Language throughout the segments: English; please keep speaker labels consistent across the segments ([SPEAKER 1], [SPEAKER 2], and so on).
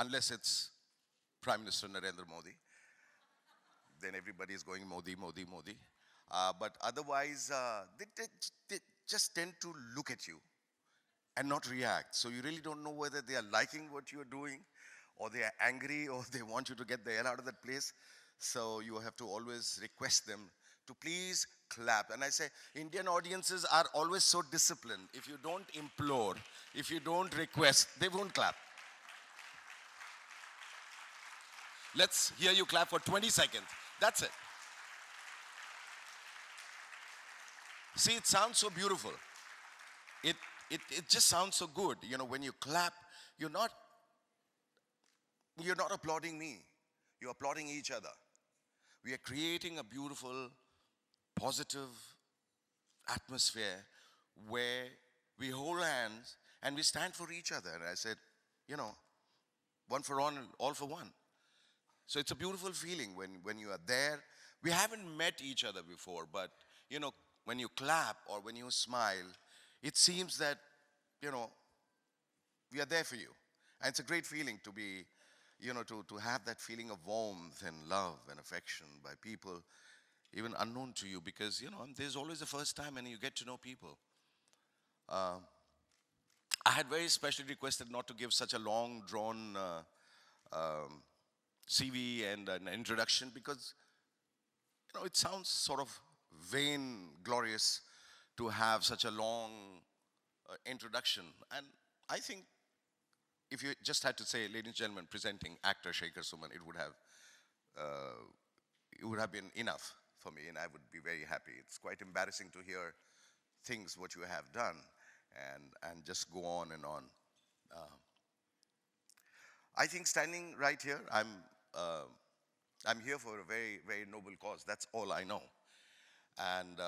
[SPEAKER 1] unless it's Prime Minister Narendra Modi. Then everybody is going Modi, Modi, Modi. But otherwise, they just tend to look at you and not react. So you really don't know whether they are liking what you're doing, or they are angry, or they want you to get the hell out of that place. So you have to always request them to please clap. And I say, Indian audiences are always so disciplined. If you don't implore, if you don't request, they won't clap. Let's hear you clap for 20 seconds. That's it. See, it sounds so beautiful. It just sounds so good. You know, when you clap, you're not applauding me. You're applauding each other. We are creating a beautiful, positive atmosphere where we hold hands and we stand for each other. And I said, you know, one for all for one. So it's a beautiful feeling when you are there. We haven't met each other before, but, you know, when you clap or when you smile, it seems that, you know, we are there for you. And it's a great feeling to be, you know, to have that feeling of warmth and love and affection by people, even unknown to you, because, you know, there's always the first time and you get to know people. I had very specially requested not to give such a long, drawn CV and an introduction, because, you know, it sounds sort of vain, glorious to have such a long introduction. And I think if you just had to say, ladies and gentlemen, presenting actor Shekhar Suman, it would have been enough for me, and I would be very happy. It's quite embarrassing to hear things what you have done and just go on and on. I think standing right here, I'm here for a very, very noble cause. That's all I know. And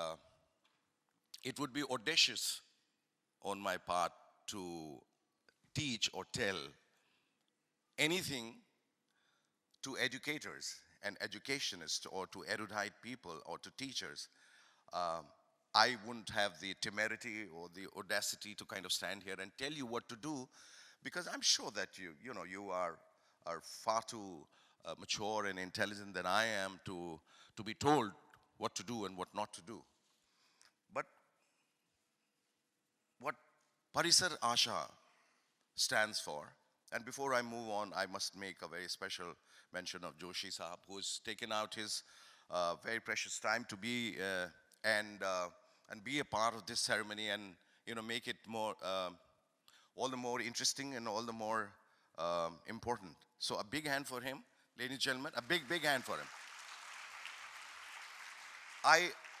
[SPEAKER 1] it would be audacious on my part to teach or tell anything to educators and educationists, or to erudite people, or to teachers. I wouldn't have the temerity or the audacity to kind of stand here and tell you what to do, because I'm sure that you are far too mature and intelligent than I am to be told what to do and what not to do. But what Parisar Asha stands for, and before I move on, I must make a very special mention of Joshi Sahab, who has taken out his very precious time to be and be a part of this ceremony, and, you know, make it more all the more interesting and all the more important. So a big hand for him, ladies and gentlemen, a big, big hand for him.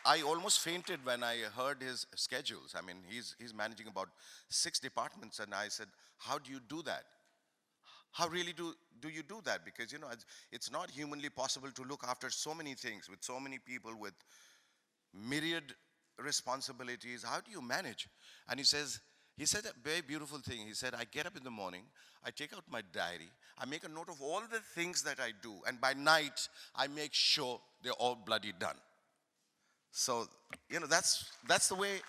[SPEAKER 1] I almost fainted when I heard his schedules. I mean, he's managing about 6 departments, and I said, how do you do that? How really do you do that? Because, you know, it's not humanly possible to look after so many things with so many people with myriad responsibilities. How do you manage? And he said a very beautiful thing. He said, I get up in the morning, I take out my diary, I make a note of all the things that I do, and by night, I make sure they're all bloody done. So, you know, that's the way,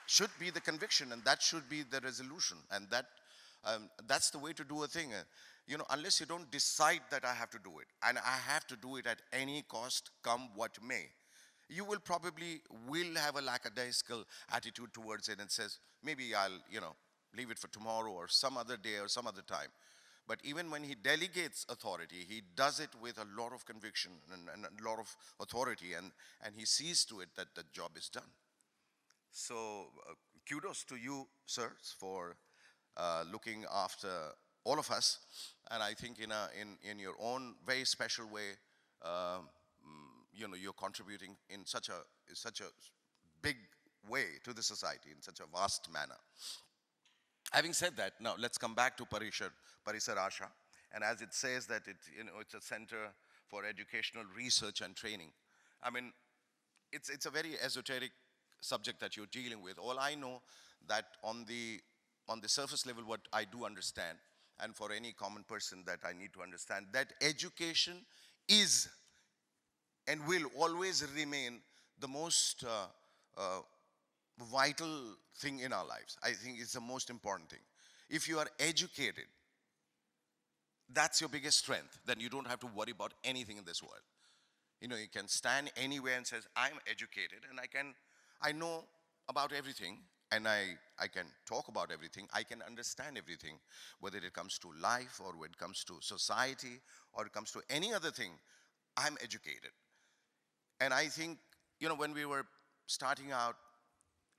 [SPEAKER 1] should be the conviction, and that should be the resolution, and that's the way to do a thing. You know, unless you don't decide that I have to do it, and I have to do it at any cost, come what may, you will probably have a lackadaisical attitude towards it and says, maybe I'll, you know, leave it for tomorrow or some other day or some other time. But even when he delegates authority, he does it with a lot of conviction and a lot of authority, and he sees to it that the job is done. So kudos to you, sirs, for looking after all of us. And I think in your own very special way, you know, you're contributing in such a big way to the society, in such a vast manner. Having said that, now let's come back to Parisar Asha. And as it says that it's a center for educational research and training. I mean, it's a very esoteric subject that you're dealing with. All I know that on the surface level, what I do understand, and for any common person that I need to understand, that education is and will always remain the most vital thing in our lives. I think it's the most important thing. If you are educated, that's your biggest strength. Then you don't have to worry about anything in this world. You know, you can stand anywhere and says, I'm educated and I know about everything, and I can talk about everything. I can understand everything, whether it comes to life or when it comes to society or it comes to any other thing. I'm educated. And I think, you know, when we were starting out,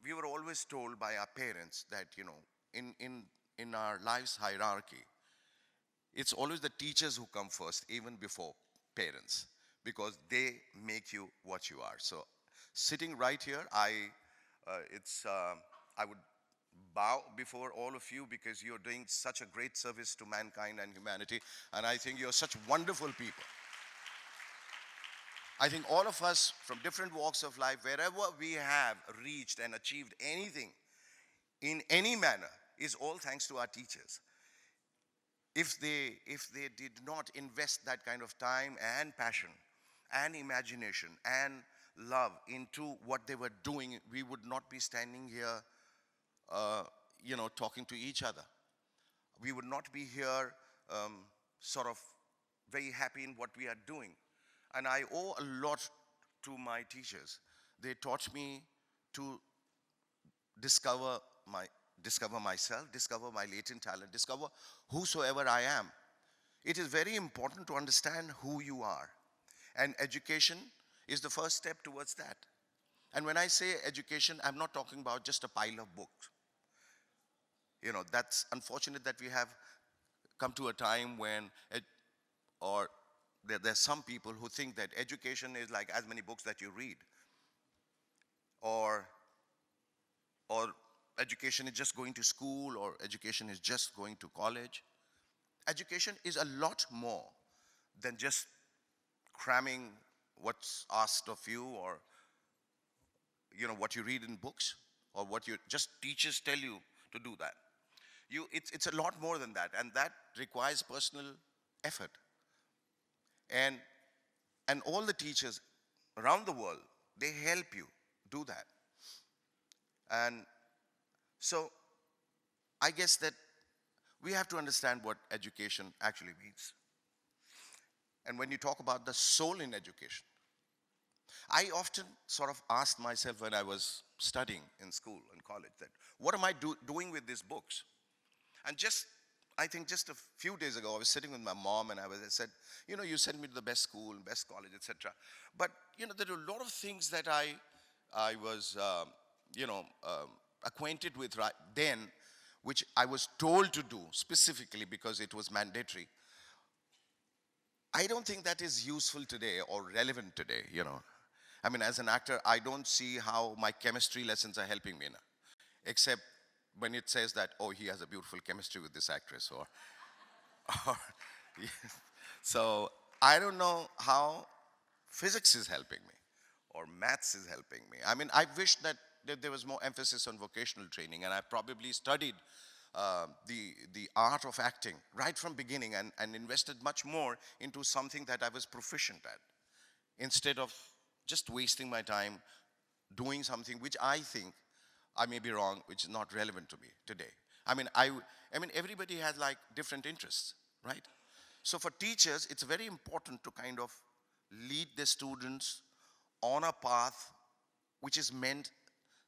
[SPEAKER 1] we were always told by our parents that, you know, in our life's hierarchy, it's always the teachers who come first, even before parents, because they make you what you are. So, sitting right here, I would bow before all of you because you're doing such a great service to mankind and humanity, and I think you're such wonderful people. I think all of us from different walks of life, wherever we have reached and achieved anything in any manner, is all thanks to our teachers. If they did not invest that kind of time and passion and imagination and love into what they were doing, we would not be standing here, you know, talking to each other. We would not be here, sort of very happy in what we are doing. And I owe a lot to my teachers. They taught me to discover myself, discover my latent talent, discover whosoever I am. It is very important to understand who you are. And education is the first step towards that. And when I say education, I'm not talking about just a pile of books. You know, that's unfortunate that we have come to a time when, there's some people who think that education is like as many books that you read. Or education is just going to school, or education is just going to college. Education is a lot more than just cramming what's asked of you, or, you know, what you read in books, or what you just teachers tell you to do that. It's a lot more than that, and that requires personal effort. And all the teachers around the world, they help you do that. And so I guess that we have to understand what education actually means. And when you talk about the soul in education, I often sort of asked myself when I was studying in school and college that, what am I doing with these books? And I think just a few days ago, I was sitting with my mom and I said, you know, you sent me to the best school, best college, etc. But, you know, there are a lot of things that I was, acquainted with right then, which I was told to do specifically because it was mandatory. I don't think that is useful today or relevant today, you know. I mean, as an actor, I don't see how my chemistry lessons are helping me now, except when it says that, oh, he has a beautiful chemistry with this actress, or so I don't know how physics is helping me or maths is helping me. I mean, I wish that there was more emphasis on vocational training, and I probably studied the art of acting right from beginning and invested much more into something that I was proficient at, instead of just wasting my time doing something which I think, I may be wrong, which is not relevant to me today. I mean, everybody has like different interests, right? So for teachers, it's very important to kind of lead the students on a path which is meant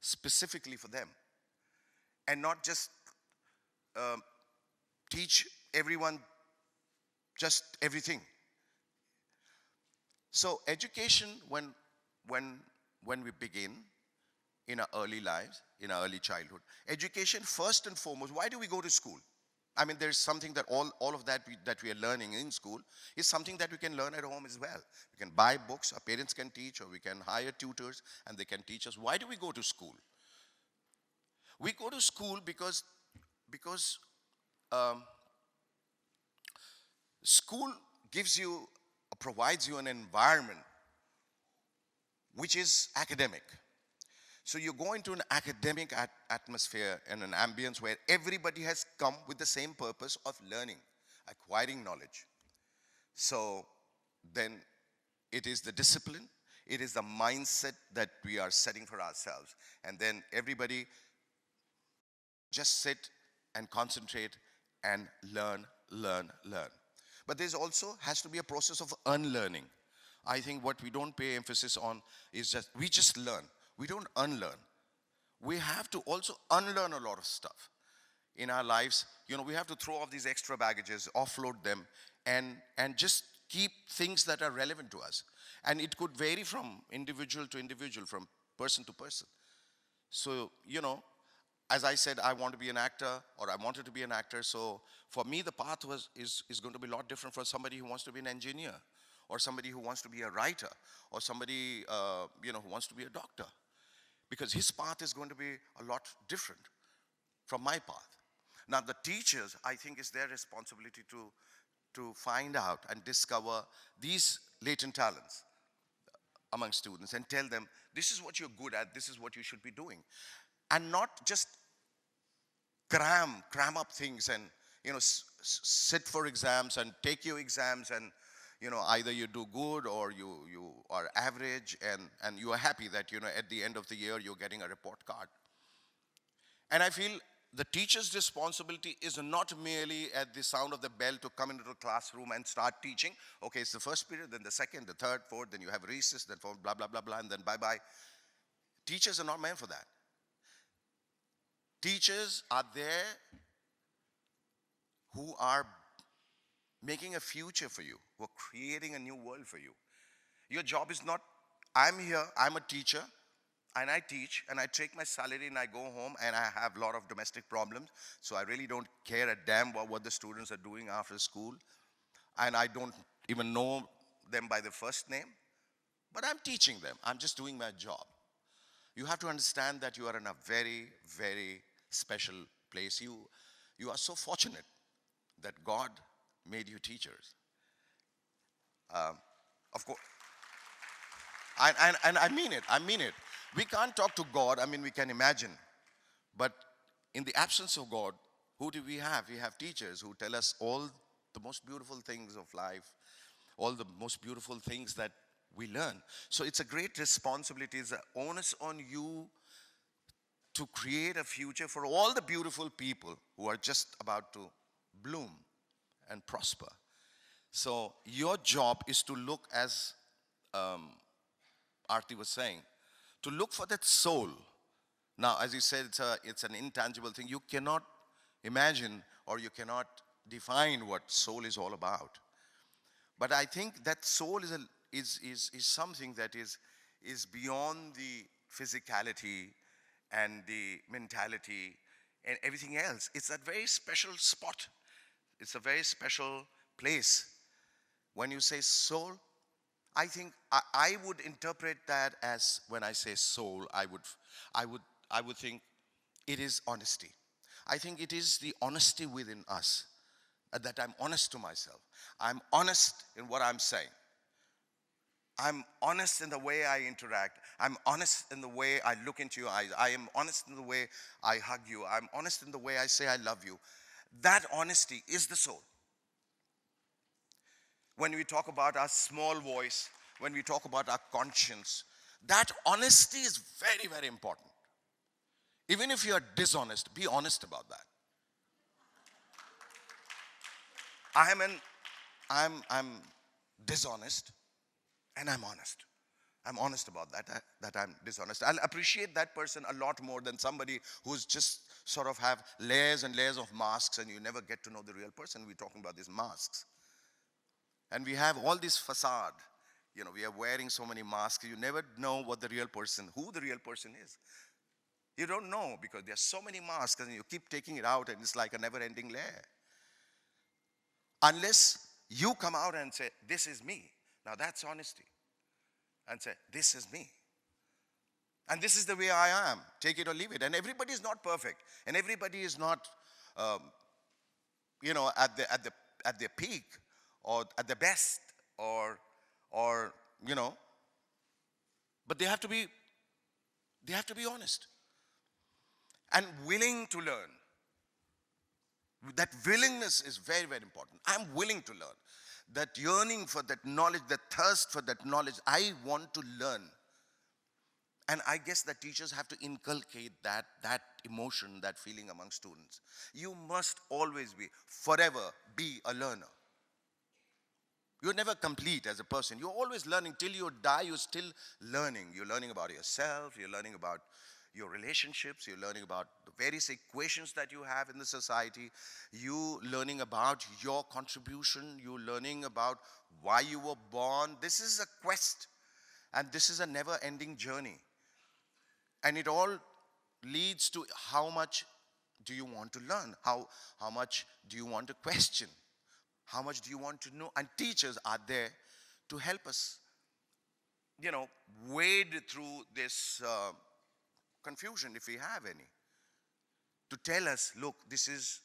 [SPEAKER 1] specifically for them, and not just teach everyone just everything. So education, when we begin in our early lives, in our early childhood, education first and foremost, why do we go to school? I mean, there's something that all of that we are learning in school is something that we can learn at home as well. We can buy books, our parents can teach, or we can hire tutors and they can teach us. Why do we go to school? We go to school because school provides you an environment which is academic. So you go into an academic atmosphere and an ambience where everybody has come with the same purpose of learning, acquiring knowledge. So then it is the discipline, it is the mindset that we are setting for ourselves. And then everybody just sit and concentrate and learn. But there's also has to be a process of unlearning. I think what we don't pay emphasis on is we just learn. We don't unlearn. We have to also unlearn a lot of stuff in our lives. We have to throw off these extra baggages, offload them, and just keep things that are relevant to us. And it could vary from individual to individual, from person to person. So, as I said, I want to be an actor, or I wanted to be an actor. So for me, the path is going to be a lot different from somebody who wants to be an engineer, or somebody who wants to be a writer, or somebody, who wants to be a doctor. Because his path is going to be a lot different from my path. Now, the teachers, I think, it's their responsibility to find out and discover these latent talents among students and tell them, this is what you're good at, this is what you should be doing. And not just cram up things and, sit for exams and take your exams and, either you do good or you are average and you are happy that, at the end of the year, you're getting a report card. And I feel the teacher's responsibility is not merely at the sound of the bell to come into the classroom and start teaching. Okay, it's the first period, then the second, the third, fourth, then you have recess, then blah, blah, blah, blah, and then bye-bye. Teachers are not meant for that. Teachers are there who are making a future for you, who are creating a new world for you. Your job is not, I'm here, I'm a teacher, and I teach, and I take my salary, and I go home, and I have a lot of domestic problems, so I really don't care a damn about what the students are doing after school, and I don't even know them by the first name, but I'm teaching them. I'm just doing my job. You have to understand that you are in a very, very special place. You are so fortunate that God made you teachers. Of course, and I mean it. We can't talk to God. I mean, we can imagine. But in the absence of God, who do we have? We have teachers who tell us all the most beautiful things of life, all the most beautiful things that we learn. So it's a great responsibility. It's an onus on you to create a future for all the beautiful people who are just about to bloom and prosper. So your job is to look, as Aarti was saying, to look for that soul. Now, as you said, it's an intangible thing. You cannot imagine or you cannot define what soul is all about. But I think that soul is something that is beyond the physicality and the mentality and everything else. It's a very special spot. It's a very special place. When you say soul, I think I would interpret that as, when I say soul, I would think it is honesty. I think it is the honesty within us, that I'm honest to myself. I'm honest in what I'm saying. I'm honest in the way I interact. I'm honest in the way I look into your eyes. I am honest in the way I hug you. I'm honest in the way I say I love you. That honesty is the soul. When we talk about our small voice, when we talk about our conscience, that honesty is very, very important. Even if you are dishonest, be honest about that. I'm dishonest, and I'm honest. I'm honest about that I'm dishonest. I'll appreciate that person a lot more than somebody who's just sort of have layers and layers of masks, and you never get to know the real person. We're talking about these masks. And we have all this facade. We are wearing so many masks. You never know who the real person is. You don't know, because there are so many masks, and you keep taking it out, and it's like a never-ending layer. Unless you come out and say, this is me. Now that's honesty. And say, this is me. And this is the way I am. Take it or leave it. And everybody is not perfect. And everybody is not, at their peak or at the best or but they have to be honest and willing to learn. That willingness is very, very important. I'm willing to learn. That yearning for that knowledge, that thirst for that knowledge, I want to learn. And I guess that teachers have to inculcate that emotion, that feeling among students. You must always forever be a learner. You're never complete as a person. You're always learning. Till you die, you're still learning. You're learning about yourself. You're learning about your relationships. You're learning about the various equations that you have in the society. You learning about your contribution. You're learning about why you were born. This is a quest, and this is a never-ending journey. And it all leads to how much do you want to learn? How much do you want to question? How much do you want to know? And teachers are there to help us, wade through this confusion, if we have any, to tell us, look, this is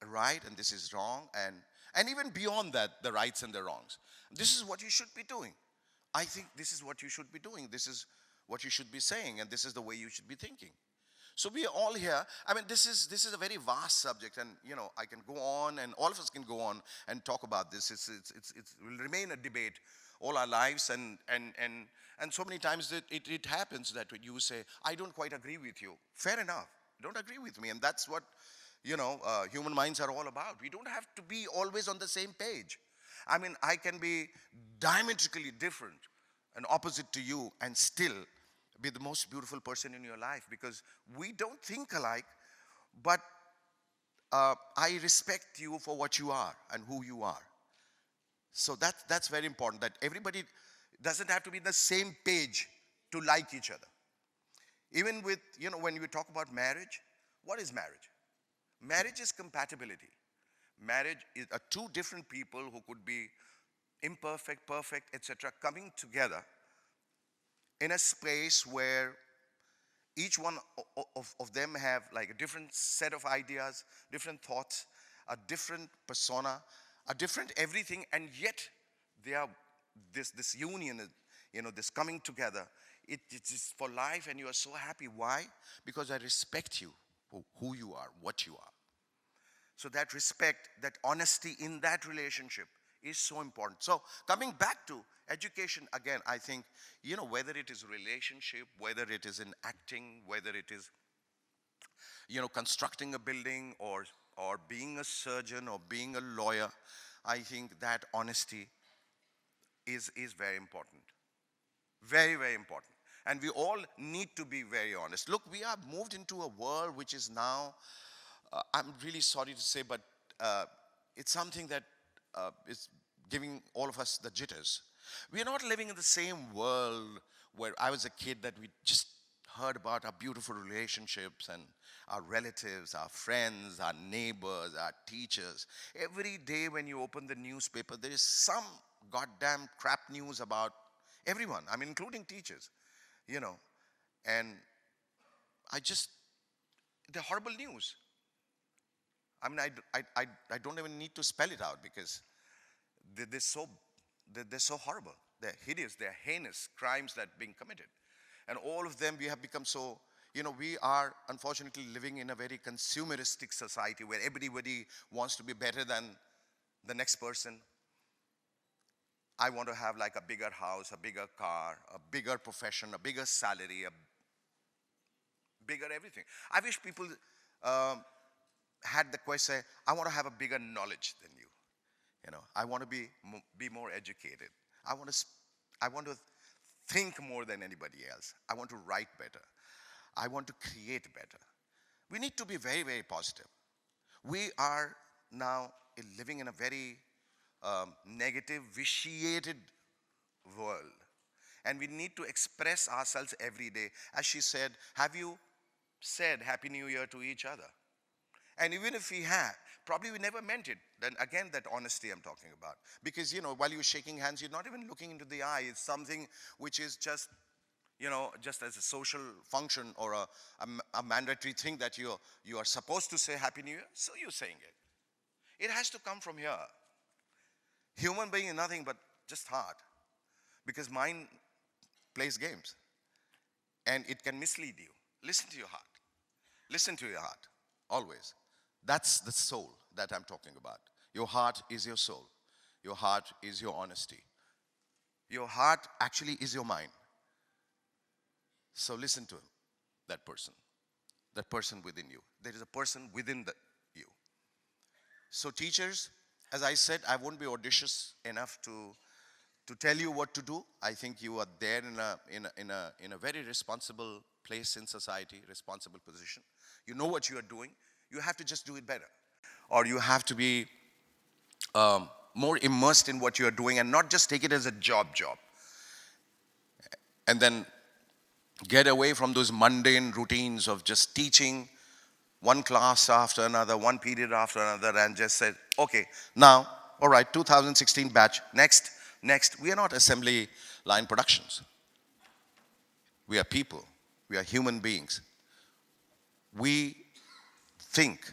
[SPEAKER 1] right and this is wrong, and even beyond that, the rights and the wrongs. This is what you should be doing. I think this is what you should be doing. This is what you should be saying, and this is the way you should be thinking. So we are all here. I mean, this is a very vast subject, and I can go on, and all of us can go on and talk about this. It will remain a debate all our lives, and so many times it happens that you say, I don't quite agree with you. Fair enough. Don't agree with me, and that's what human minds are all about. We don't have to be always on the same page. I mean, I can be diametrically different and opposite to you, and still be the most beautiful person in your life, because we don't think alike, but I respect you for what you are and who you are. So that's very important, that everybody doesn't have to be on the same page to like each other. Even with, when we talk about marriage, what is marriage? Marriage is compatibility. Marriage is two different people who could be imperfect, perfect, etc., coming together in a space where each one of them have like a different set of ideas, different thoughts, a different persona, a different everything, and yet they are this union, this coming together. It is for life, and you are so happy. Why? Because I respect you for who you are, what you are. So that respect, that honesty in that relationship is so important. So coming back to education, again, I think, whether it is relationship, whether it is in acting, whether it is, constructing a building, or being a surgeon, or being a lawyer, I think that honesty is very important. Very, very important. And we all need to be very honest. Look, we are moved into a world which is now, I'm really sorry to say, but it's something that is giving all of us the jitters. We are not living in the same world where I was a kid, that we just heard about our beautiful relationships and our relatives, our friends, our neighbors, our teachers. Every day when you open the newspaper, there is some goddamn crap news about everyone, I mean, including teachers, and they're horrible news. I mean, I don't even need to spell it out, because they're so horrible. They're hideous. They're heinous crimes that are being committed. And all of them, we have become so, we are unfortunately living in a very consumeristic society where everybody wants to be better than the next person. I want to have like a bigger house, a bigger car, a bigger profession, a bigger salary, a bigger everything. I wish people had the question, say, I want to have a bigger knowledge than you. I want to be more educated. I want to think more than anybody else. I want to write better. I want to create better. We need to be very, very positive. We are now living in a very negative, vitiated world. And we need to express ourselves every day. As she said, have you said Happy New Year to each other? And even if we have, probably we never meant it. Then again, that honesty I'm talking about. Because, while you're shaking hands, you're not even looking into the eye. It's something which is just, just as a social function, or a mandatory thing that you are supposed to say Happy New Year, so you're saying it. It has to come from here. Human being is nothing but just heart. Because mind plays games. And it can mislead you. Listen to your heart. Listen to your heart. Always. That's the soul that I'm talking about. Your heart is your soul. Your heart is your honesty. Your heart actually is your mind. So listen to him, that person within you. There is a person within you. So teachers, as I said, I won't be audacious enough to tell you what to do. I think you are there in a very responsible place in society, responsible position. You know what you are doing. You have to just do it better. Or you have to be more immersed in what you are doing and not just take it as a job. And then get away from those mundane routines of just teaching one class after another, one period after another, and just said, okay, now, all right, 2016 batch, next. We are not assembly line productions. We are people. We are human beings. We think,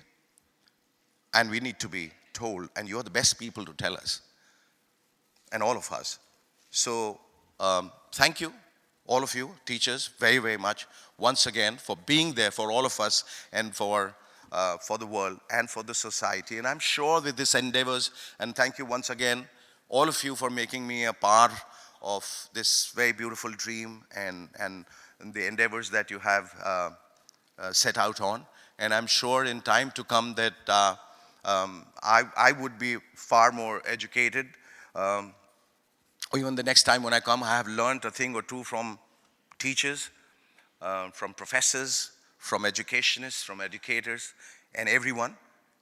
[SPEAKER 1] and we need to be told, and you're the best people to tell us, and all of us. So thank you, all of you, teachers, very, very much, once again, for being there for all of us and for the world and for the society. And I'm sure with these endeavors, and thank you once again, all of you, for making me a part of this very beautiful dream and the endeavors that you have set out on. And I'm sure in time to come that I would be far more educated. Even the next time when I come, I have learned a thing or two from teachers, from professors, from educationists, from educators, and everyone.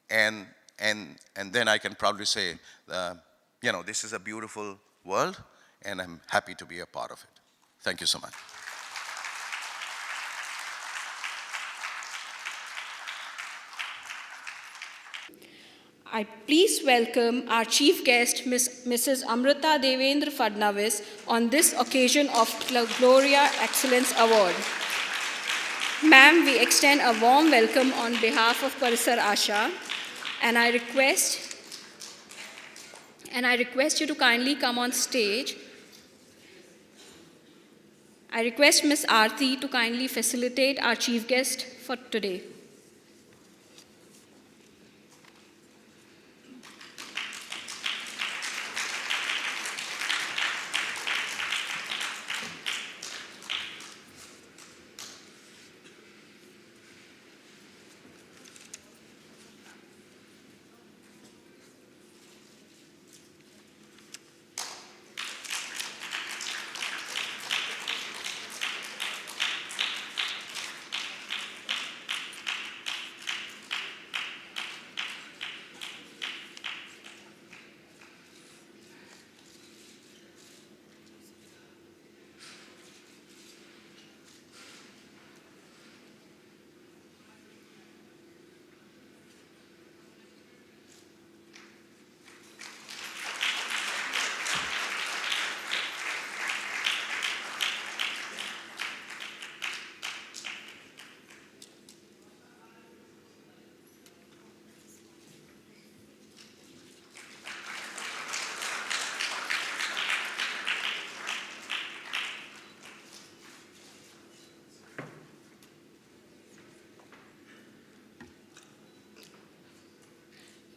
[SPEAKER 1] And then I can proudly say, you know, this is a beautiful world, and I'm happy to be a part of it. Thank you so much.
[SPEAKER 2] I please welcome our chief guest, Mrs. Amruta Devendra Fadnavis, on this occasion of Gloria Excellence Award. Ma'am, we extend a warm welcome on behalf of Parisar Asha, and I request you to kindly come on stage. I request Ms. Aarti to kindly facilitate our chief guest for today.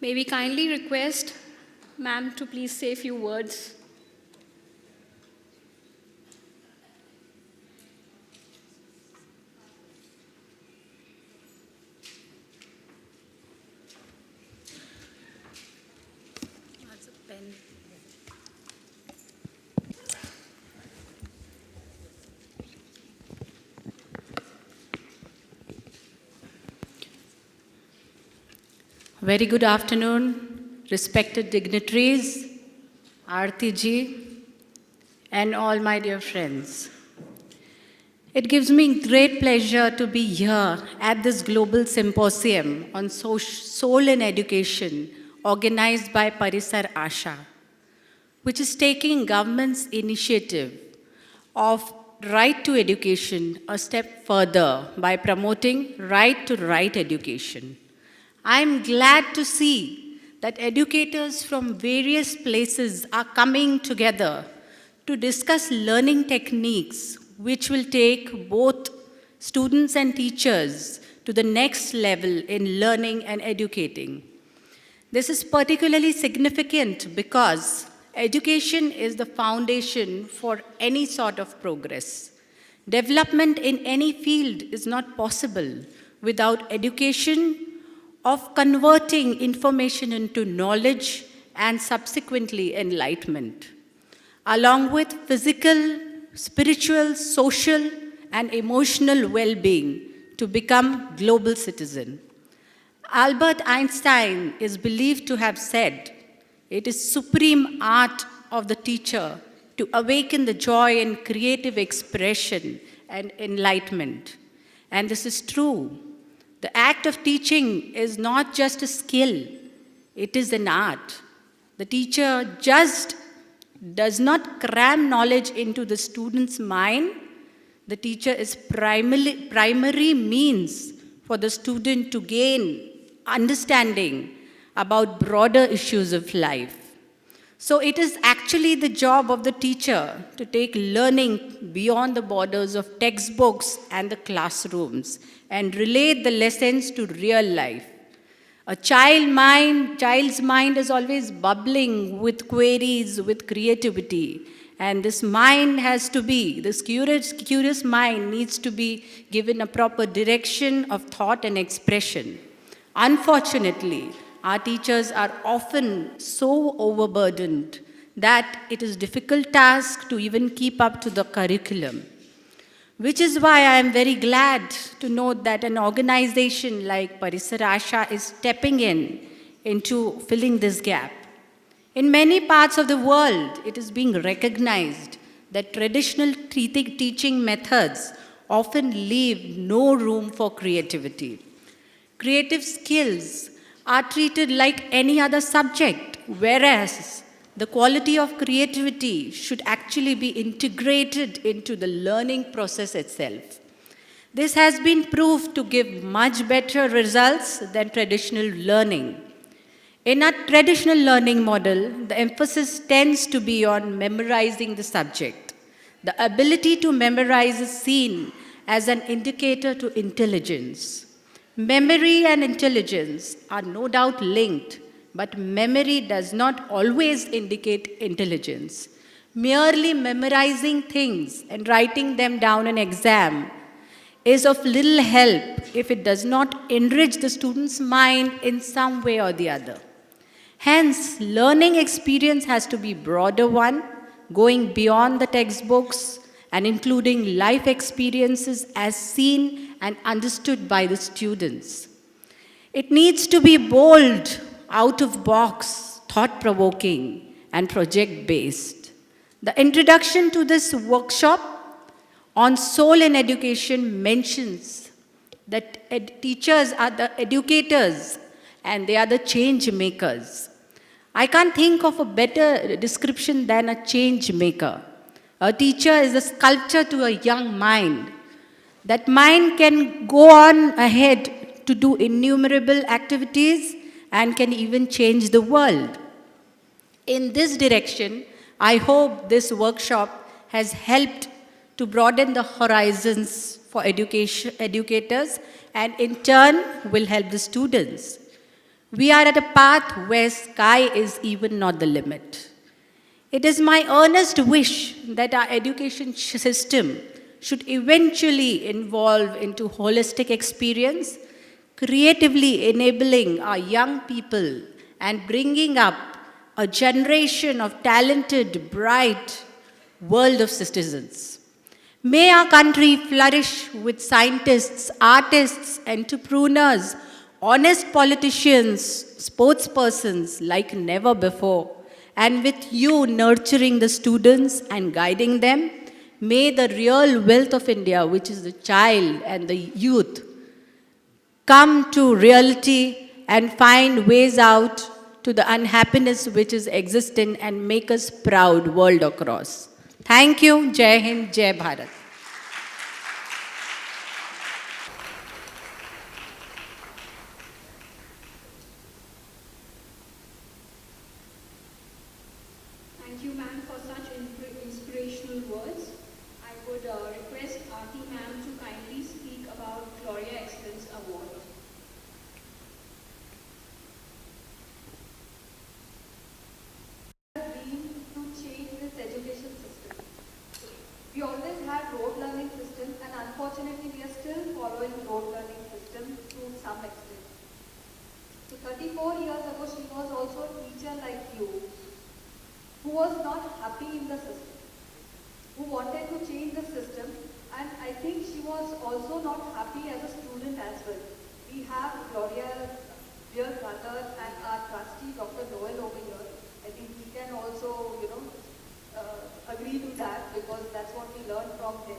[SPEAKER 2] May we kindly request ma'am to please say a few words. That's a pen.
[SPEAKER 3] Very good afternoon, respected dignitaries, Aarti ji, and all my dear friends. It gives me great pleasure to be here at this global symposium on soul and education organized by Parisar Asha, which is taking government's initiative of right to education a step further by promoting right to right education. I'm glad to see that educators from various places are coming together to discuss learning techniques which will take both students and teachers to the next level in learning and educating. This is particularly significant because education is the foundation for any sort of progress. Development in any field is not possible without education of converting information into knowledge and subsequently enlightenment, along with physical, spiritual, social, and emotional well-being to become global citizen. Albert Einstein is believed to have said, "It is supreme art of the teacher to awaken the joy in creative expression and enlightenment." And this is true. The act of teaching is not just a skill, it is an art. The teacher just does not cram knowledge into the student's mind. The teacher is primary means for the student to gain understanding about broader issues of life. So it is actually the job of the teacher to take learning beyond the borders of textbooks and the classrooms and relate the lessons to real life. A child's mind is always bubbling with queries, with creativity. And this mind has to be, this curious mind needs to be given a proper direction of thought and expression. Unfortunately, our teachers are often so overburdened that it is a difficult task to even keep up to the curriculum. Which is why I am very glad to note that an organization like Parisar Asha is stepping into filling this gap. In many parts of the world, it is being recognized that traditional teaching methods often leave no room for creativity. Creative skills are treated like any other subject, whereas the quality of creativity should actually be integrated into the learning process itself. This has been proved to give much better results than traditional learning. In a traditional learning model, the emphasis tends to be on memorizing the subject. The ability to memorize is seen as an indicator to intelligence. Memory and intelligence are no doubt linked, but memory does not always indicate intelligence. Merely memorizing things and writing them down in exam is of little help if it does not enrich the student's mind in some way or the other. Hence, learning experience has to be a broader one, going beyond the textbooks and including life experiences as seen and understood by the students. It needs to be bold, out-of-box, thought-provoking, and project-based. The introduction to this workshop on soul in education mentions that teachers are the educators and they are the change makers. I can't think of a better description than a change maker. A teacher is a sculptor to a young mind. That mind can go on ahead to do innumerable activities and can even change the world. In this direction, I hope this workshop has helped to broaden the horizons for educators and in turn will help the students. We are at a path where sky is even not the limit. It is my earnest wish that our education system should eventually evolve into holistic experience, creatively enabling our young people and bringing up a generation of talented, bright world of citizens. May our country flourish with scientists, artists, entrepreneurs, honest politicians, sportspersons like never before. And with you nurturing the students and guiding them, may the real wealth of India, which is the child and the youth, come to reality and find ways out to the unhappiness which is existing and make us proud world across. Thank you. Jai Hind, Jai Bharat.
[SPEAKER 2] Thank you, ma'am, for such inspirational words. I would request Aarti ma'am to kindly speak about Gloria Excellence Award.
[SPEAKER 4] Dream to change this education system. We always had rote learning system, and unfortunately we are still following rote learning system to some extent. So 34 years ago she was also a teacher like you. you who was not happy in the system, who wanted to change the system, and I think she was also not happy as a student as well. We have Gloria's dear brother and our trustee, Dr. Noel over here. I think he can also, agree to that because that's what we learned from him.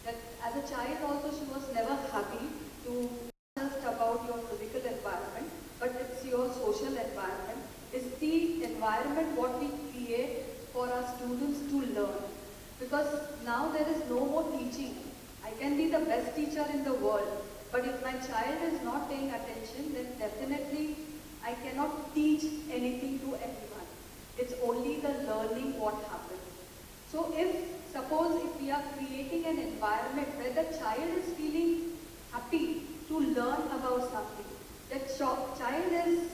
[SPEAKER 4] That as a child also she was never happy to just about your physical environment, but it's your social environment. It's the environment what we create for our students to learn. Because now there is no more teaching. I can be the best teacher in the world, but if my child is not paying attention, then definitely I cannot teach anything to anyone. It's only the learning what happens. So suppose if we are creating an environment where the child is feeling happy to learn about something, that child is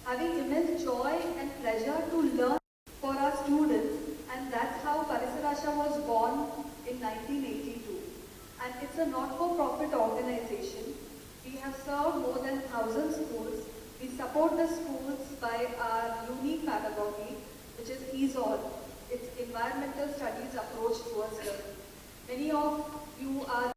[SPEAKER 4] having immense joy and pleasure to learn for our students, and that's how Parisarasha was born in 1982. And it's a not-for-profit organization. We have served more than 1,000 schools. We support the schools by our unique pedagogy, which is ESOL. It's environmental studies approach towards learning. Many of you are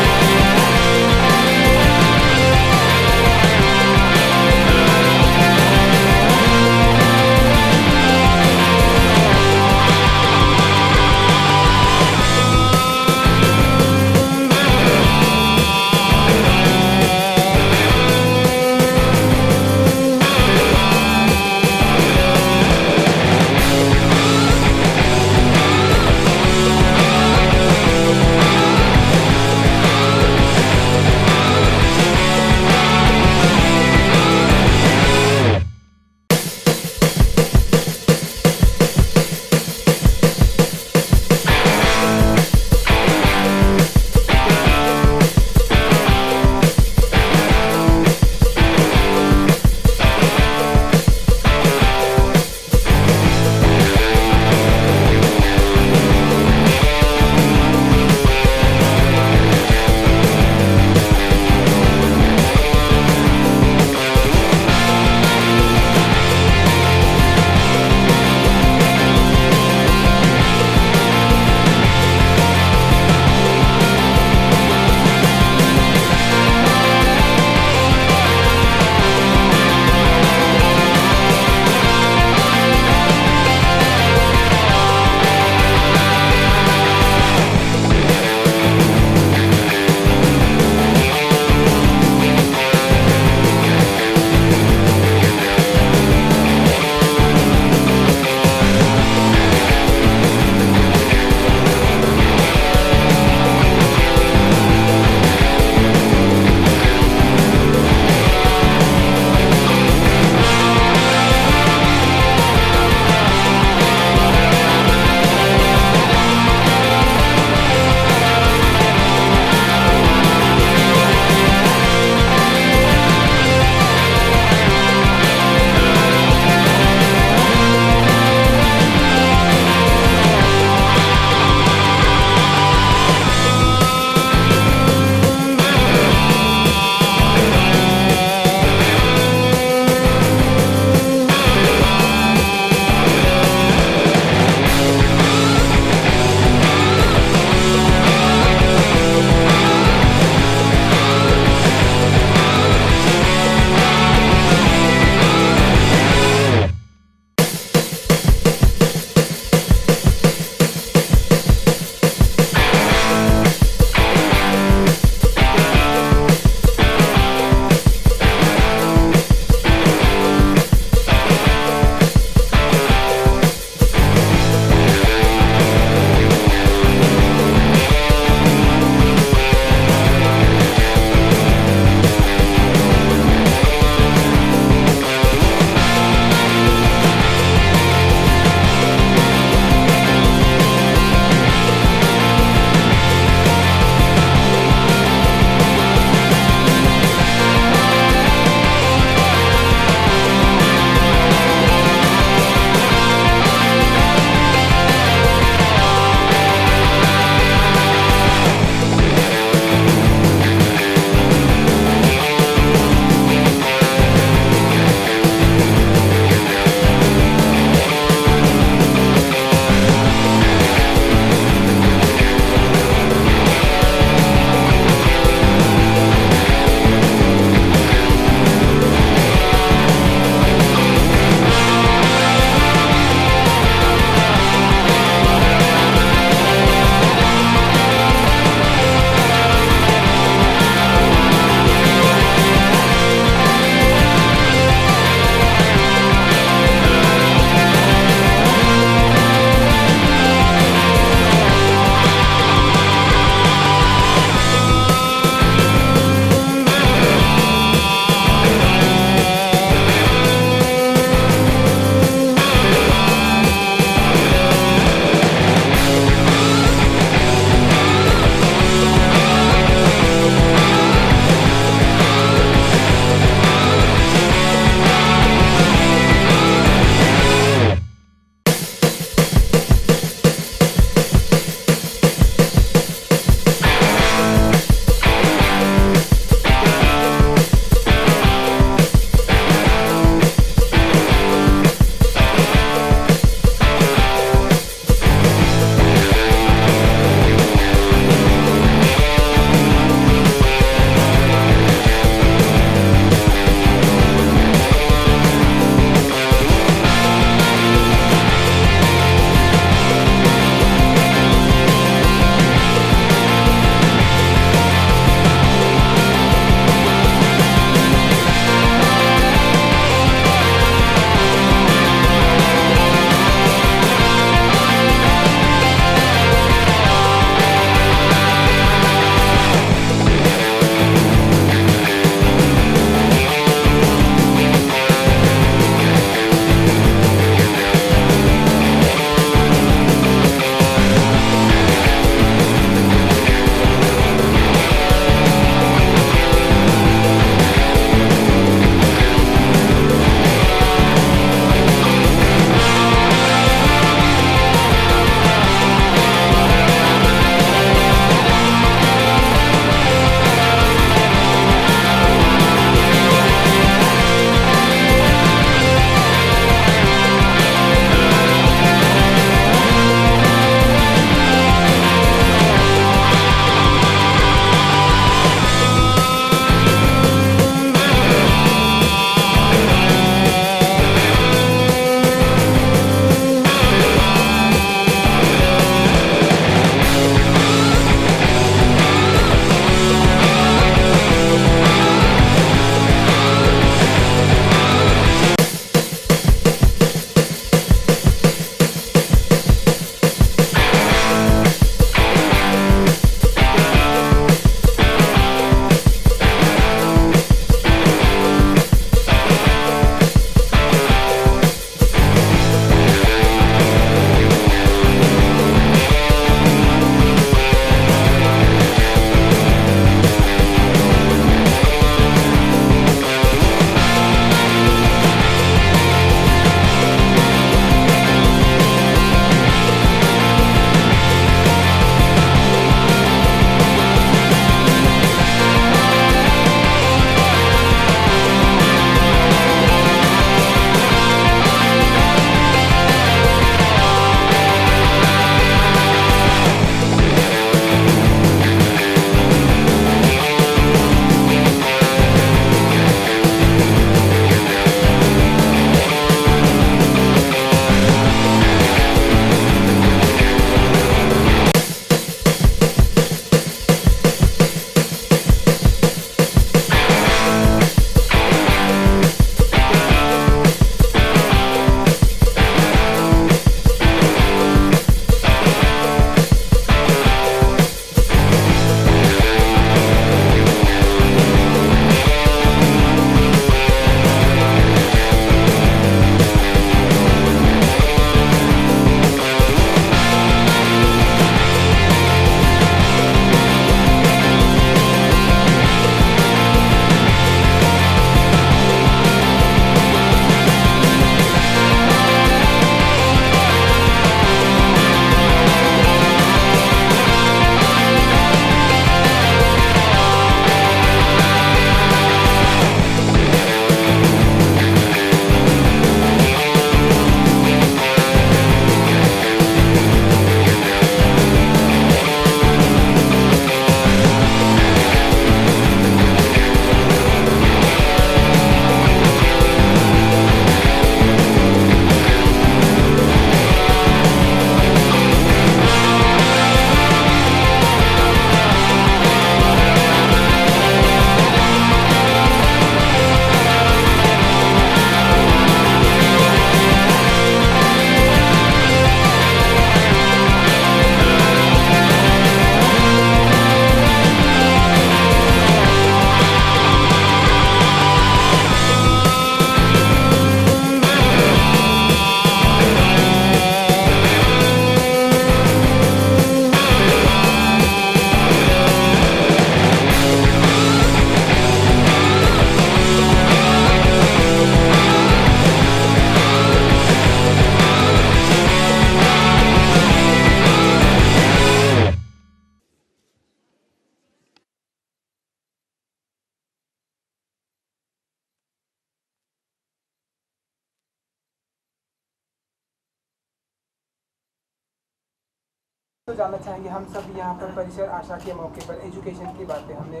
[SPEAKER 5] तो जानना चाहेंगे, हम सब यहाँ पर परिसर आशा के मौके पर एजुकेशन की बातें हमने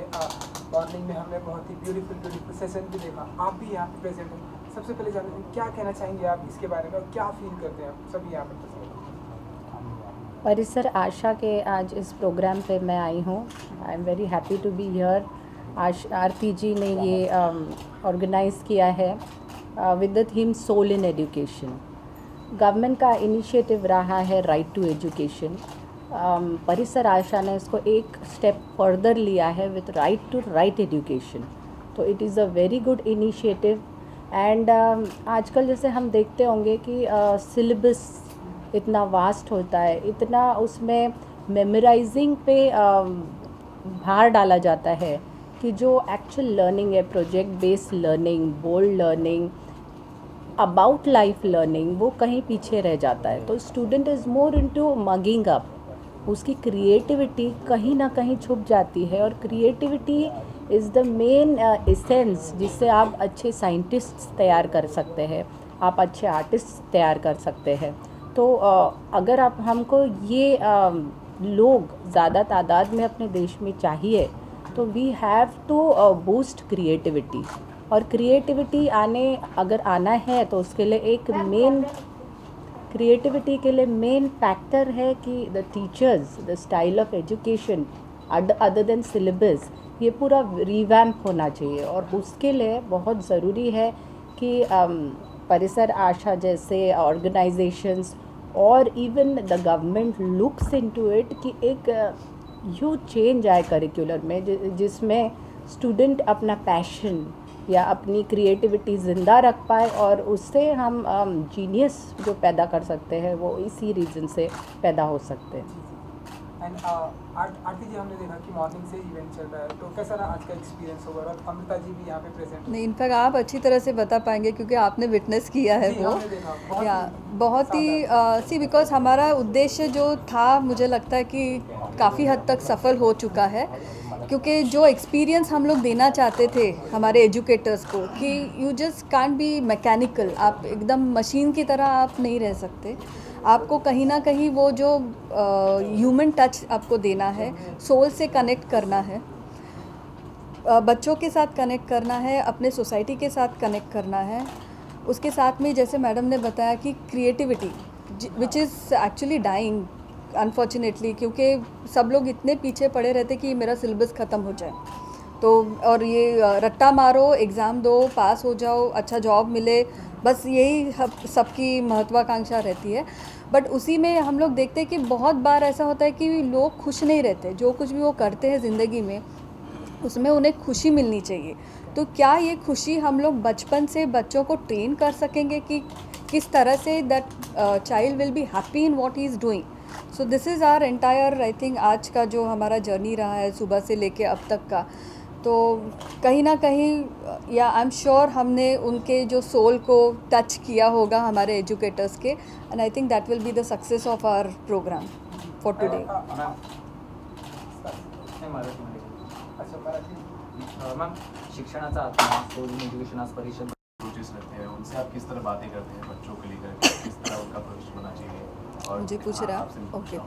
[SPEAKER 5] मॉर्निंग में हमने बहुत ही ब्यूटीफुल सेशन भी देखा, आप भी यहाँ पे प्रेजेंट हैं। सबसे पहले जानते हैं क्या कहना चाहेंगे आप इसके बारे में और क्या फील करते हैं आप सभी यहाँ पर प्रेजेंट?
[SPEAKER 3] परिसर आशा के आज इस प्रोग्राम पे मैं आई हूँ। I am very happy to be here. Aarti ji ने ये ऑर्गेनाइज़ किया है with the theme soul in education. Government का इनिशिएटिव रहा है राइट टू एजुकेशन। परिसर आशा ने इसको एक स्टेप फर्दर लिया है with right to right education. तो it is a very good initiative. And आजकल जैसे हम देखते होंगे कि सिलेबस इतना वास्ट होता है, इतना उसमें मेमोराइजिंग पे भार डाला जाता है कि जो एक्चुअल लर्निंग है, project based learning, bold learning, about life learning, वो कहीं पीछे रह जाता है। तो student is more into mugging up, उसकी क्रिएटिविटी कहीं ना कहीं छुप जाती है। और creativity is the main essence जिससे आप अच्छे साइंटिस्ट्स तैयार कर सकते हैं, आप अच्छे आर्टिस्ट तैयार कर सकते हैं। तो अगर आप हमको ये लोग ज़्यादा तादाद में अपने देश में चाहिए तो we have to boost creativity. और क्रिएटिविटी अगर आना है तो उसके लिए एक मेन क्रिएटिविटी के लिए मेन फैक्टर है कि the teachers, the style of education other than syllabus, ये पूरा रिवैम्प होना चाहिए। और उसके लिए बहुत ज़रूरी है कि परिसर आशा जैसे ऑर्गेनाइजेशंस और even the government looks into it कि एक ह्यूज चेंज आए करिकुलर में, जिसमें स्टूडेंट अपना पैशन या अपनी क्रिएटिविटी ज़िंदा रख पाए। और उससे हम जीनियस जो पैदा कर सकते हैं वो इसी रीज़न से पैदा हो सकते हैं।
[SPEAKER 5] एंड आरती जी, हमने देखा कि मॉर्निंग से इवेंट चल रहा है, तो कैसा रहा आज का एक्सपीरियंस होगा? और अमृता जी भी यहाँ पे प्रेजेंट
[SPEAKER 4] नहीं, इनफैक्ट आप अच्छी तरह से बता पाएंगे क्योंकि आपने विटनेस किया है वो। या बहुत ही बिकॉज हमारा उद्देश्य जो था मुझे लगता है कि काफ़ी हद तक सफल हो चुका है, क्योंकि जो एक्सपीरियंस हम लोग देना चाहते थे हमारे एजुकेटर्स को कि you just can't be mechanical, आप एकदम मशीन की तरह आप नहीं रह सकते। आपको कहीं ना कहीं वो जो ह्यूमन टच आपको देना है, सोल से कनेक्ट करना है, बच्चों के साथ कनेक्ट करना है, अपने सोसाइटी के साथ कनेक्ट करना है। उसके साथ में जैसे मैडम ने बताया कि creativity which is actually dying unfortunately, क्योंकि सब लोग इतने पीछे पड़े रहते कि मेरा सिलेबस ख़त्म हो जाए तो, और ये रट्टा मारो, एग्ज़ाम दो, पास हो जाओ, अच्छा जॉब मिले, बस यही सबकी महत्वाकांक्षा रहती है। बट उसी में हम लोग देखते हैं कि बहुत बार ऐसा होता है कि लोग खुश नहीं रहते, जो कुछ भी वो करते हैं ज़िंदगी में उसमें उन्हें खुशी मिलनी चाहिए। तो क्या ये खुशी हम लोग बचपन से बच्चों को ट्रेन कर सकेंगे कि किस तरह से that child will be happy in what he is doing. So this is our entire, I think आज का जो हमारा जर्नी रहा है सुबह से लेके अब तक का, तो कहीं ना कहीं या आई एम श्योर हमने उनके जो सोल को टच किया होगा हमारे एजुकेटर्स के, and I think that will be the success of our programme for today.
[SPEAKER 6] Ma'am, शिक्षणाचा आत्मा, सोल इन एजुकेशन आज परिषद कोचेस रहते हैं, उनसे आप किस तरह बातें करते हैं बच्चों को लेकर, किस तरह उनका भविष्य होना चाहिए? और
[SPEAKER 4] मुझे पूछ रहा,
[SPEAKER 6] आपसे
[SPEAKER 4] ओके।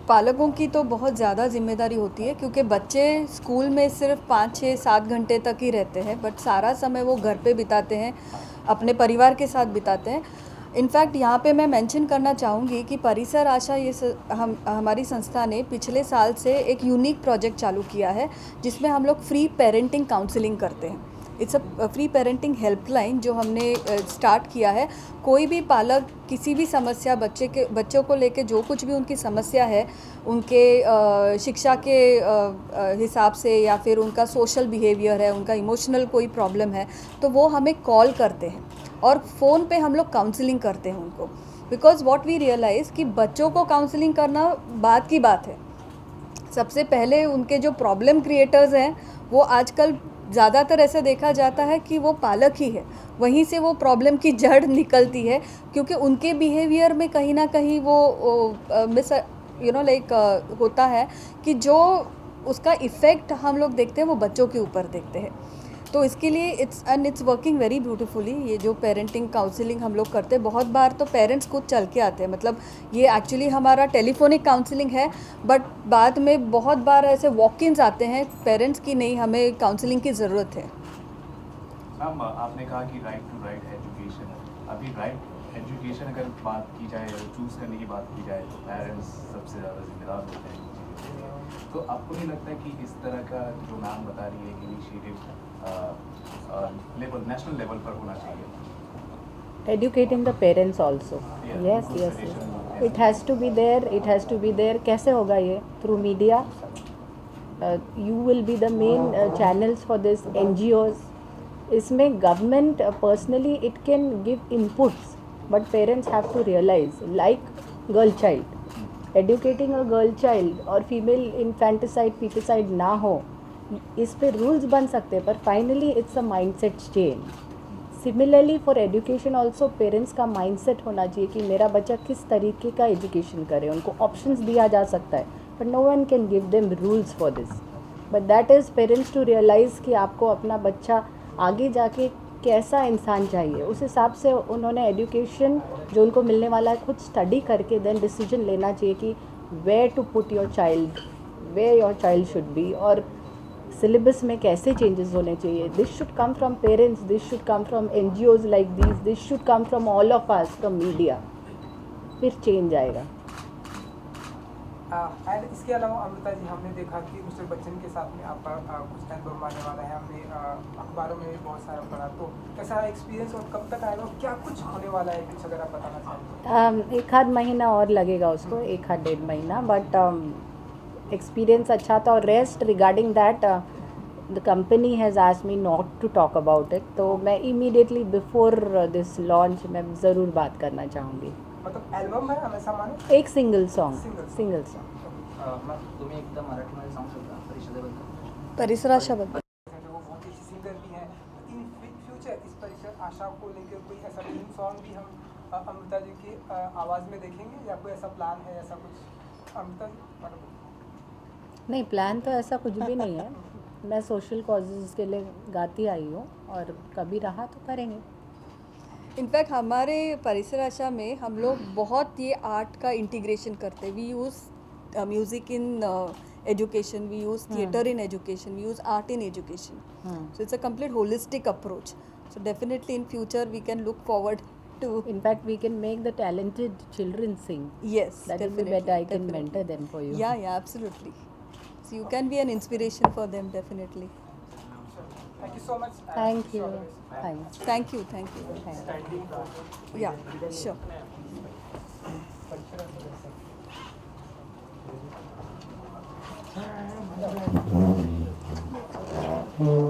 [SPEAKER 4] पालकों की तो बहुत ज़्यादा जिम्मेदारी होती है, क्योंकि बच्चे स्कूल में सिर्फ 5, 6, 7 घंटे तक ही रहते हैं, बट सारा समय वो घर पे बिताते हैं, अपने परिवार के साथ बिताते हैं। इनफैक्ट यहाँ पे मैं मेंशन करना चाहूँगी कि परिसर आशा हमारी संस्था ने पिछले साल से एक यूनिक प्रोजेक्ट चालू किया है जिसमें हम लोग फ्री पेरेंटिंग काउंसलिंग करते हैं। It's a free parenting helpline जो हमने स्टार्ट किया है। कोई भी पालक किसी भी समस्या बच्चों को लेके जो कुछ भी उनकी समस्या है, उनके शिक्षा के हिसाब से या फिर उनका सोशल बिहेवियर है, उनका इमोशनल कोई प्रॉब्लम है, तो वो हमें कॉल करते हैं और फ़ोन पे हम लोग काउंसलिंग करते हैं उनको। बिकॉज़ व्हाट वी रियलाइज़ कि बच्चों को काउंसलिंग करना बात की बात है, सबसे पहले उनके जो प्रॉब्लम क्रिएटर्स हैं वो आजकल ज़्यादातर ऐसा देखा जाता है कि वो पालक ही है, वहीं से वो प्रॉब्लम की जड़ निकलती है, क्योंकि उनके बिहेवियर में कहीं ना कहीं वो होता है कि जो उसका इफ़ेक्ट हम लोग देखते हैं वो बच्चों के ऊपर देखते हैं। तो इसके लिए इट्स वर्किंग वेरी ब्यूटीफुली। ये जो पेरेंटिंग काउंसलिंग हम लोग करते हैं, बहुत बार तो पेरेंट्स खुद चल के आते हैं, मतलब ये एक्चुअली हमारा टेलीफोनिक काउंसलिंग है, बट बाद में बहुत बार ऐसे वॉक इन्स आते हैं पेरेंट्स की, नहीं हमें काउंसलिंग की ज़रूरत है।
[SPEAKER 6] मैम आपने कहा कि राइट टू राइट एजुकेशन, अभी राइट एजुकेशन अगर बात की जाए, चूज़ करने की बात की जाए, तो पेरेंट्स सबसे ज़्यादा जिम्मेदार होते हैं इन चीज़ों के लिए। तो आपको नहीं लगता कि इस तरह का जो मैम बता रही है इनिशिएटिव लेवल, नेशनल लेवल पर होना चाहिए?
[SPEAKER 3] Educating the parents also.
[SPEAKER 6] Yeah,
[SPEAKER 3] Yes,
[SPEAKER 6] good
[SPEAKER 3] yes,
[SPEAKER 6] suggestion.
[SPEAKER 3] yes. It has to be there. It has to be there. कैसे होगा ये? Through media. You will be the main channels for this. NGOs. इसमें government personally it can give inputs, but parents have to realize, like girl child, educating a girl child और female infanticide, feticide ना हो, इस पे rules बन सकते हैं, पर finally it's a mindset change. Similarly for education also parents का माइंडसेट होना चाहिए कि मेरा बच्चा किस तरीके का एजुकेशन करे। उनको ऑप्शंस दिया जा सकता है, but no one can give them rules for this, but that is parents to realise कि आपको अपना बच्चा आगे जाके कैसा इंसान चाहिए, उस हिसाब से उन्होंने एजुकेशन जो उनको मिलने वाला है खुद स्टडी करके देन डिसीजन लेना चाहिए कि where to put your child, where your child should be, और सिलेबस में कैसे चेंजेस होने चाहिए। This should come from parents, this should come from NGOs like this should come from all of us, from media, फिर change आएगा।
[SPEAKER 5] And इसके अलावा अमृता जी, हमने देखा कि मिस्टर बच्चन के साथ में आपका कुछ एल्बम आने वाला है, हमने अखबारों में भी बहुत सारा पढ़ा, तो कैसा एक्सपीरियंस और कब तक आएगा, क्या कुछ होने वाला है, कुछ अगर आप बताना चाहें?
[SPEAKER 3] एक आध महीना और लगेगा उसको, एक आध 1.5 महीना, बट एक्सपीरियंस अच्छा था। और rest regarding that the company has asked me not to talk about it, तो मैं इमीडिएटली बिफोर दिस लॉन्च मैं ज़रूर बात करना चाहूँगी।
[SPEAKER 5] मतलब एल्बम है हमेशा माने?
[SPEAKER 3] एक सिंगल सॉन्ग।
[SPEAKER 7] मग तुम्ही एकदा मराठीमध्ये सांगू शकता परिषदेबद्दल?
[SPEAKER 4] परिसराशाबद्दल
[SPEAKER 5] वो बहुत अच्छी सिंगर भी हैं। इन फ्यूचर इस परिषद आशा को लेकर कोई ऐसा थीम सॉन्ग भी हम अमृता जी की आवाज़ में देखेंगे, या कोई ऐसा प्लान है, ऐसा कुछ अमृता जी?
[SPEAKER 3] नहीं, प्लान तो ऐसा कुछ भी नहीं है। मैं सोशल कॉजेज़ के लिए गाती आई हूँ, और कभी रहा तो करेंगे।
[SPEAKER 4] इनफैक्ट हमारे परिसर आशा में हम लोग बहुत ये आर्ट का इंटीग्रेशन करते हैं। We use music in education, we use theatre in education, we use art in education, so it's a complete holistic approach. So definitely in future we can look forward to,
[SPEAKER 3] in fact we can make the talented children sing.
[SPEAKER 4] yes,
[SPEAKER 3] That will be
[SPEAKER 4] definitely,
[SPEAKER 3] better. I can
[SPEAKER 4] definitely.
[SPEAKER 3] mentor them for you.
[SPEAKER 4] Yeah, absolutely. So you can be an inspiration for them, definitely.
[SPEAKER 5] Thank you so much.
[SPEAKER 3] Thank you. Thanks.
[SPEAKER 4] Thank you, thank you.
[SPEAKER 3] Thanks.
[SPEAKER 4] Yeah, sure.
[SPEAKER 5] Thank you.